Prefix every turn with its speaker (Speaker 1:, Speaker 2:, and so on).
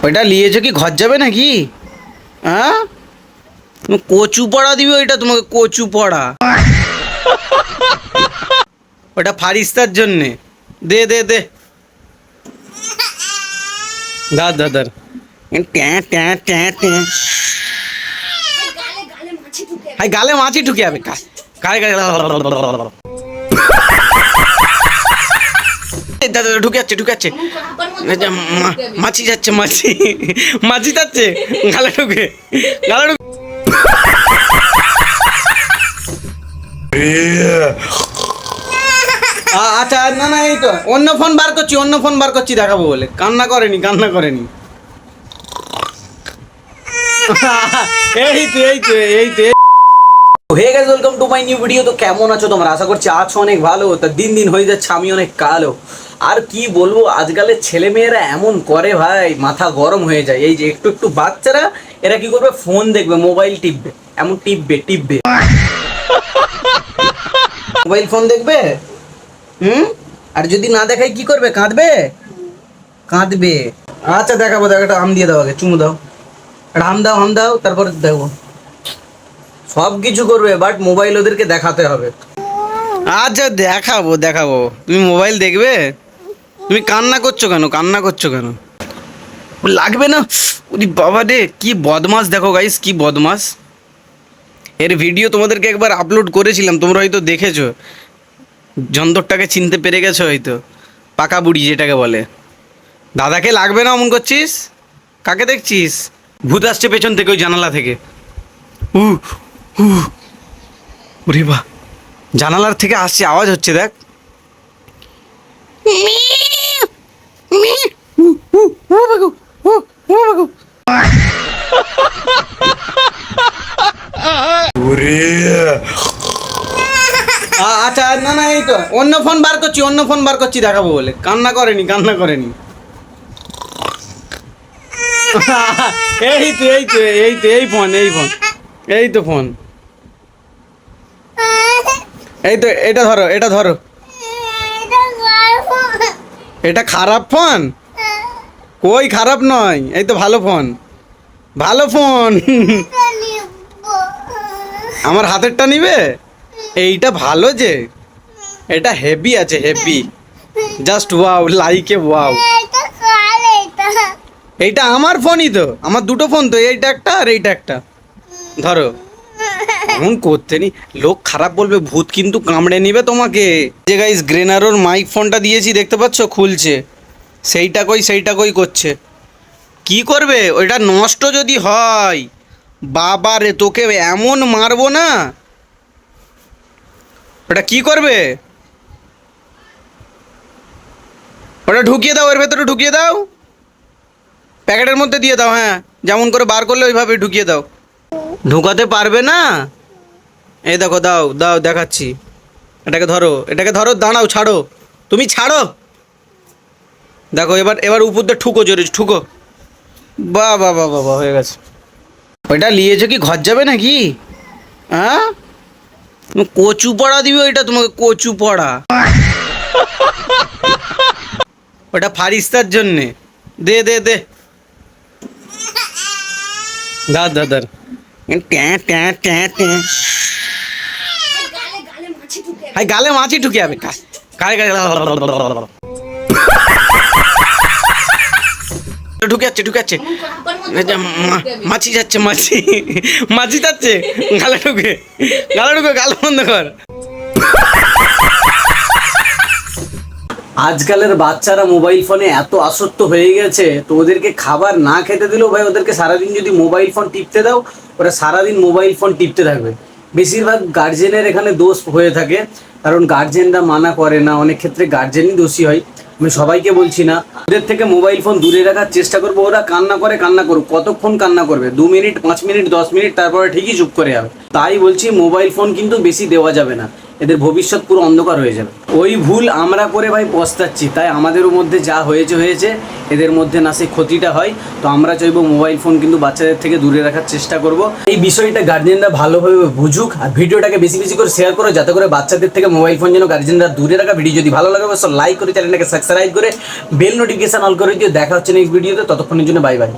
Speaker 1: ওইটা নিয়েছো কি ঘর যাবে নাকি? হ্যাঁ, কচু পড়া দিবে ওইটা তোমাকে, কচু পড়া। ওটা ফারিস্তার জন্যে। দে দে দে, ধর ধর ধর। ট্যাঁ ট্যাঁ ট্যাঁ ট্যাঁ। হাই গালে মাছি ঢুকে যাবে। গালে গালে ঢুকে যাচ্ছে ঢুকে যাচ্ছে। মাছি যাচ্ছে, মাছি মাছি যাচ্ছে গালে ঢুকে, গালে ঢুকে। আচ্ছা, না না, এই তো অন্য ফোন বার করছি, অন্য ফোন বার করছি দেখাবো বলে। কান্না করেনি, কান্না করেনি। এই তো এই তো এই তো হয়ে গেছে। Welcome to my new video. তো কেমন আছো তোমরা? আশা করছি আছো অনেক ভালো। তা দিন দিন হয়ে যাচ্ছে আমি অনেক কালো। আর কি বলবো, আজকালের ছেলে মেয়েরা এমন করে ভাই, মাথা গরম হয়ে যায়। এই যে একটু একটু বাচ্চারা, এরা কি করবে, ফোন দেখবে, মোবাইল টিপবে, এমন টিপবে টিপবে, মোবাইল ফোন দেখবে। আর যদি না দেখাই কি করবে? কাঁদবে, কাঁদবে। আচ্ছা দেখাবো, দেখো, একটা আম দিয়ে দাও, আগে চুমু দাও, একটা আম দাও, আম দাও, তারপরে দেখো। সব কিছু করবে, বাট মোবাইল ওদেরকে দেখাতে হবে। আচ্ছা দেখাবো দেখাবো, তুমি মোবাইল দেখবে। তুমি কান্না করছো কেন, কান্না করছো কেন? লাগবে না? ওরে বাবা রে, কি বদমাস দেখো গাইস, কি বদমাস। এর ভিডিও তোমাদেরকে একবার আপলোড করেছিলাম, তোমরা হয়তো দেখেছো। যন্তরটাকে চিনতে পেরে গেছো হয়তো, পাকা বুড়ি যেটাকে বলে। দাদাকে লাগবে না অমন করছিস? কাকে দেখছিস? ভূত আসছে পেছন থেকে, ওই জানালা থেকে। উ উ ওরে বাহ, জানালার থেকে আসছে, আওয়াজ হচ্ছে দেখ। আচ্ছা, না না, এই তো অন্য ফোন বার করছি, অন্য ফোন বার করছি দেখাবো বলে। কান্না করেনি, কান্না করেনি। এই তো এই তো এই তো এই ফোন, এই ফোন, এই তো ফোন, এই তো। এটা ধরো, এটা ধরো। এটা খারাপ ফোন? কই খারাপ নয়, এই তো ভালো ফোন, ভালো ফোন। আমার হাতেরটা নিবে? এইটা ভালো যে, এটা হেভি আছে, হেভি। জাস্ট ওয়াও, লাইকে ওয়াও। এইটা আমার ফোনই তো, আমার দুটো ফোন তো, এইটা একটা আর এইটা একটা। ধরো, এমন করতে নি, লোক খারাপ বলবে, ভূত কিন্তু কামড়ে নিবে তোমাকে। যে গাইস, গ্রেনারোর মাইক ফোনটা দিয়েছি, দেখতে পাচ্ছ খুলছে। সেইটা কই, সেইটা কই করছে। কি করবে ওইটা নষ্ট যদি হয়, বাবা রে, তোকে এমন মারবো না। ওটা কি করবে? ওটা ঢুকিয়ে দাও, এর ভেতরে ঢুকিয়ে দাও, প্যাকেটের মধ্যে দিয়ে দাও। হ্যাঁ, যেমন করে বার করলে ওইভাবে ঢুকিয়ে দাও। ঢুকাতে পারবে না? এই দেখো, দাও দাও, দেখাচ্ছি। এটাকে ধরো, এটাকে ধরো, দাঁড়াও, ছাড়ো, তুমি ছাড়ো। দেখো, এবার এবার উপর দিয়ে ঠুকো, জোরে ঠুকো। বাহ বাহ বাহ বাহ, হয়ে গেছে। ওইটা নিয়েছো কি ঘর যাবে নাকি? হ্যাঁ, কচু পড়া দিবে ওইটা তোমাকে, কচু পড়া। ওটা ফারিস্তার জন্যে। দে দে দে, ধর ধর ধর। ট্যাঁ ট্যাঁ ট্যাঁ ট্যাঁ। হাই গালে মাছি ঢুকে যাবে, গালে গালে ঢুকে যাচ্ছে, ঢুকে যাচ্ছে। মাছি যাচ্ছে, মাছি মাছি যাচ্ছে গালে ঢুকে, গালে ঢুকে, গাল বন্ধ কর। আজকালের বাচ্চারা মোবাইল ফোনে এত আসক্ত হয়ে গেছে, তো ওদেরকে খাবার না খেতে দিলেও ভাই, ওদেরকে সারাদিন যদি মোবাইল ফোন টিপতে দাও, ওরা সারাদিন মোবাইল ফোন টিপতে থাকবে। বেশিরভাগ গার্জেনের এখানে দোষ হয়ে থাকে, কারণ গার্জেনরা মানা করে না, অনেক ক্ষেত্রে গার্জেনই দোষী হয়। আমি সবাইকে বলছি না, ওদের থেকে মোবাইল ফোন দূরে রাখার চেষ্টা করবো। ওরা কান্না করে, কান্না করুক, কতক্ষণ কান্না করবে? 2 মিনিট, 5 মিনিট, 10 মিনিট, তারপরে ঠিকই চুপ করে যাবে। তাই বলছি, মোবাইল ফোন কিন্তু বেশি দেওয়া যাবে না। এদের ভবিষ্যৎ পুরো অন্ধকার হয়ে যাবে। ওই ভুল আমরা করে ভাই পস্তাচ্ছি, তাই আমাদেরও মধ্যে যা হয়েছে হয়েছে, এদের মধ্যে না সেই ক্ষতিটা হয়। তো আমরা চাইবো মোবাইল ফোন কিন্তু বাচ্চাদের থেকে দূরে রাখার চেষ্টা করব। এই বিষয়টা গার্জেনরা ভালোভাবে বুঝুক, আর ভিডিওটাকে বেশি বেশি করে শেয়ার করো, যাতে করে বাচ্চাদের থেকে মোবাইল ফোন যেন গার্জেনরা দূরে রাখা। ভিডিও যদি ভালো লাগে অবশ্যই লাইক করে চ্যানেলটাকে সাবস্ক্রাইব করে বেল নোটিফিকেশন অল করে দিও। দেখা হচ্ছে নেক্সট ভিডিওতে, ততক্ষণের জন্য বাই বাই।